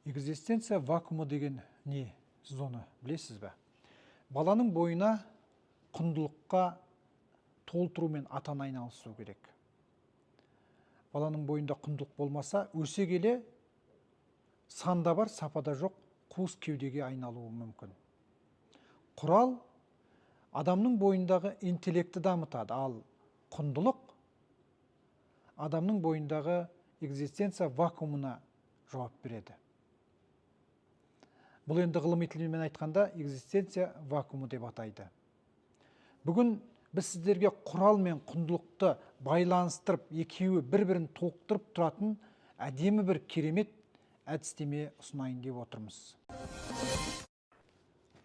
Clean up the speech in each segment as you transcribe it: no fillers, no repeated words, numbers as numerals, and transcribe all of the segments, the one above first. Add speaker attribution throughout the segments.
Speaker 1: Экзистенция вакуумы деген не? Сіз оны білесіз бе? Баланың бойына құндылыққа толтырумен атан айналысу керек. Баланың бойында құндылық болмаса, өсе келе санда бар, сапада жоқ, қуыс кеудеге айналуы мүмкін. Құрал адамның бойындағы интеллекті дамытады, ал құндылық адамның бойындағы экзистенция вакуумына жауап береді. Бұл енді ғылыми тілмен айтқанда экзистенция вакуумы деп атайды. Бүгін біз сіздерге құрал мен құндылықты байланыстырып, екеуі бір-бірін толықтырып тұратын әдемі бір керемет әдістеме ұсынайын деп отырмыз.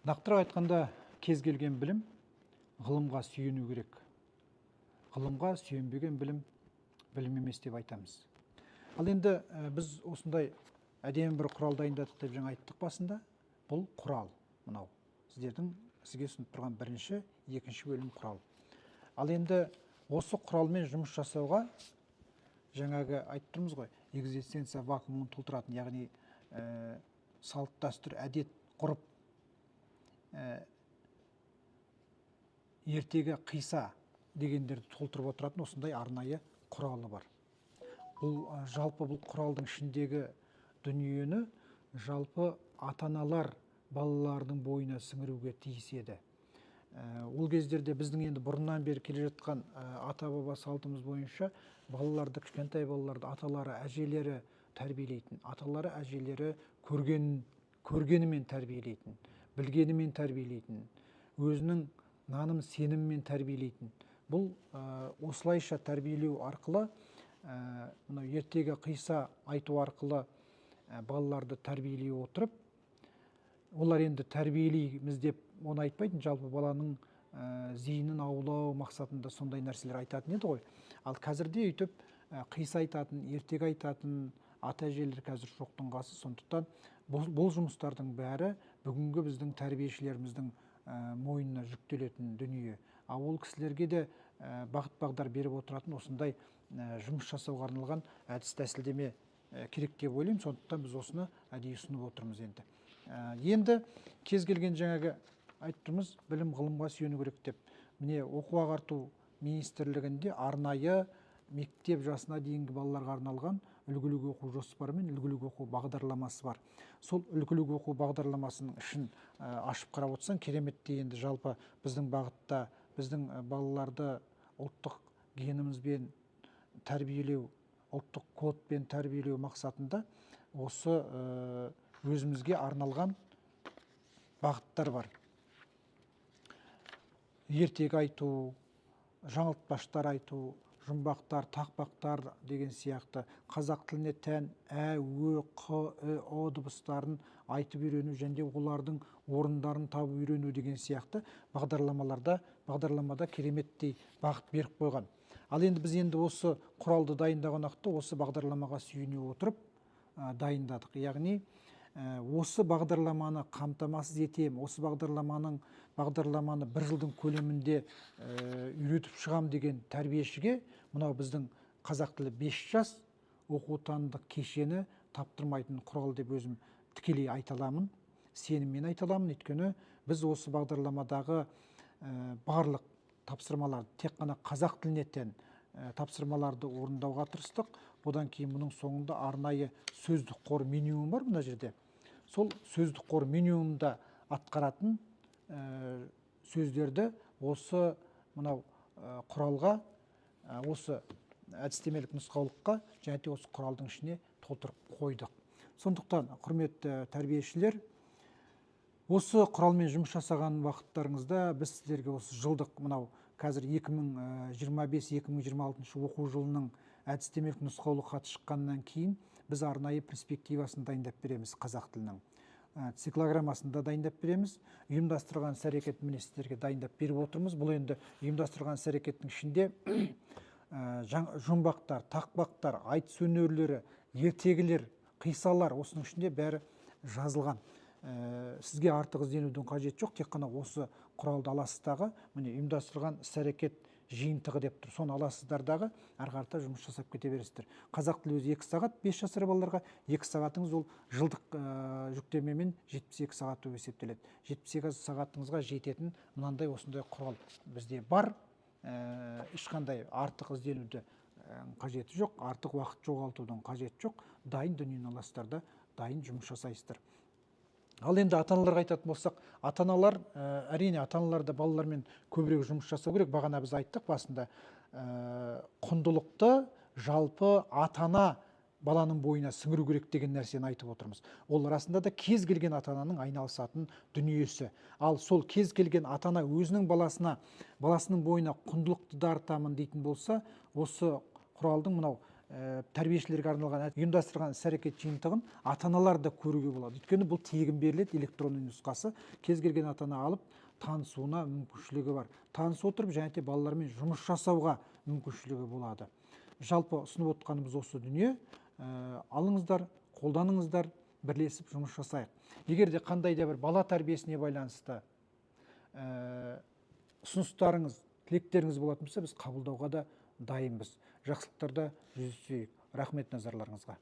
Speaker 1: Нақтырақ айтқанда, кез келген білім ғылымға сүйену керек. Ғылымға сүйенбеген білім емес деп айтамыз. Ал енді біз осындай әдемі бір құрал дайындадық деп жаңа айттық басында. Бұл құрал, мынау сізге ұсынып тұрған бірінші, екінші бөлім құрал. Ал енді осы құралмен жұмыс жасауға жаңағы айтып тұрмыз ғой, экзистенция вакуумын толтыратын, яғни салт, дәстүр, әдет, ғұрып, ертегі, қиса дегендерді толтырып отыратын осындай арнайы құралы бар. Жалпы бұл құралдың ішіндегі дүниені жалпы ата-аналар балалардың бойына сіңіруге тиіс еді. Ол кездерде біздің енді бұрыннан бері келе жатқан ата-баба салтымыз бойынша балаларды, кішкентай балаларды аталары, әжелері тәрбиелейтін, аталары, әжелері көргенімен тәрбиелейтін, білгенімен тәрбиелейтін, өзінің наным сеніммен тәрбиелейтін. Бұл осылайша тәрбиелеу арқылы, ертегі, қиса айту арқылы балаларды тәрбиелей отырып, олар енді тәрбиелейміз деп оны айтпайтын, жалпы баланың зейінін аулау мақсатында сондай нәрселер айтатын еді ғой. Ал қазірде өйтіп қиса айтатын, ертегі айтатын ата-әжелер қазір жоқтың қасы. Сондықтан бұл жұмыстардың бәрі бүгінгі біздің тәрбиешілеріміздің мойнына жүктелетін дүние. Ал ол кісілерге де бағыт-бағдар беріп отыратын осындай жұмыс жасауға арналған әдіс тәсілдеме керек деп ойлаймын. Сондықтан біз осыны әдейі ұсынып отырмыз енді. Енді кез келген жаңағы айттырмыз, білім ғылымға сүйену керек деп. Міне оқу-ағарту министрлігінде арнайы мектеп жасына дейінгі балаларға арналған үлгілік оқу жоспары мен үлгілік оқу бағдарламасы бар. Сол үлгілік оқу бағдарламасының ішін ашып қарап отырсаң, кереметтей енді жалпы біздің бағытта біздің балаларды ұлттық генімізбен тәрбиелеу, ұлттық кодпен тәрбиелеу мақсатында осы өзімізге арналған бағыттар бар. Ертегі айту, жаңылтпаштар айту, жұмбақтар, тақпақтар деген сияқты қазақ тіліне тән ә, ө, қ, ү, о дыбыстарын айтып үйрену және олардың орындарын табып үйрену деген сияқты бағдарламада кереметтей бағыт беріп қойған. Ал енді біз осы құралды дайындаған уақытта осы бағдарламаға сүйене отырып дайындадық. Яғни осы бағдарламаны қамтамасыз етем, осы бағдарламаны бір жылдың көлемінде үйретіп шығам деген тәрбиешіге мынау біздің қазақ тілі 5 жас оқу-танымдық кешені таптырмайтын құрал деп өзім тікелей айта аламын, сеніммен айта аламын. Өйткені біз осы бағдарламадағы барлық тапсырмаларды тек қана қазақ тіліне тән тапсырмаларды орындауға тырыстық. Одан кейін мұның соңында арнайы сөздік қор минимум бар мына жерде. Сол сөздік қор минимумда атқаратын сөздерді осы мынау құралға, осы әдістемелік нұсқаулыққа және осы құралдың ішіне толтырып қойдық. Сондықтан, құрметті тәрбиешілер, осы құралмен жұмыс жасаған уақыттарыңызда біз сіздерге осы жылдық мынау қазір 2025-2026 оқу жылының әдістемелік нұсқаулық хаты шыққаннан кейін біз арнайы перспективасын дайындап береміз қазақ тілінің. Циклограммасын да дайындап береміз. Ұйымдастырған іс-әрекет міне сіздерге дайындап беріп отырмыз. Бұл енді ұйымдастырған іс-әрекеттің ішінде жұмбақтар, тақпақтар, айтыс өнерлері, ертегілер, қисалар осының ішінде бәрі жазылған. Сізге артық ізденудің қажет жоқ, тек қана осы құралды аласыздағы міне ұйымдастырған іс-әрекет жиынтығы деп тұр. Соны аласыздар дағы, ары қарата жұмыс жасап кете бересіздер. Қазақ тілі өзі 2 сағат, 5 жасар балаларға 2 сағатыңыз ол жылдық жүктемемен 72 сағат болып есептеледі. 72 сағатыңызға жететін мынандай осындай құрал бізде бар. Ешқандай артық ізденуді қажеті жоқ, артық уақыт жоғалтудың қажеті жоқ. Дайын дүниені аласыздар да, дайын жұмыс жасайсыздар. Ал енді ата-аналарға айтатын болсақ, ата-аналар, әрине ата-аналар да балалармен көбірек жұмыс жасау керек. Бағана біз айттық басында, құндылықты жалпы ата-ана баланың бойына сіңіру керек деген нәрсені айтып отырмыз. Ол расында да кез келген ата-ананың айналысатын дүниесі. Ал сол кез келген ата-ана өзінің баласының бойына құндылықты дарытамын дейтін болса, осы құралдың мынау тәрбиешілерге арналған ұйымдастырған іс-әрекет жиынтығын ата-аналар да көруге болады. Өйткені бұл тегін беріледі, электронды нұсқасы. Кез келген ата-ана алып танысуына мүмкіншілігі бар. Танысып отырып, және де балалармен жұмыс жасауға мүмкіншілігі болады. Жалпы ұсынып отқанымыз осы дүние. Алыңыздар, қолданыңыздар, бірлесіп жұмыс жасайық. Егер де қандай да бір бала тәрбиесіне байланысты ұсыныстарыңыз, тілектеріңіз болатын болса, біз қабылдауға да дайынбыз. Жақсылықтарда жүздесейік. Рахмет назарларыңызға.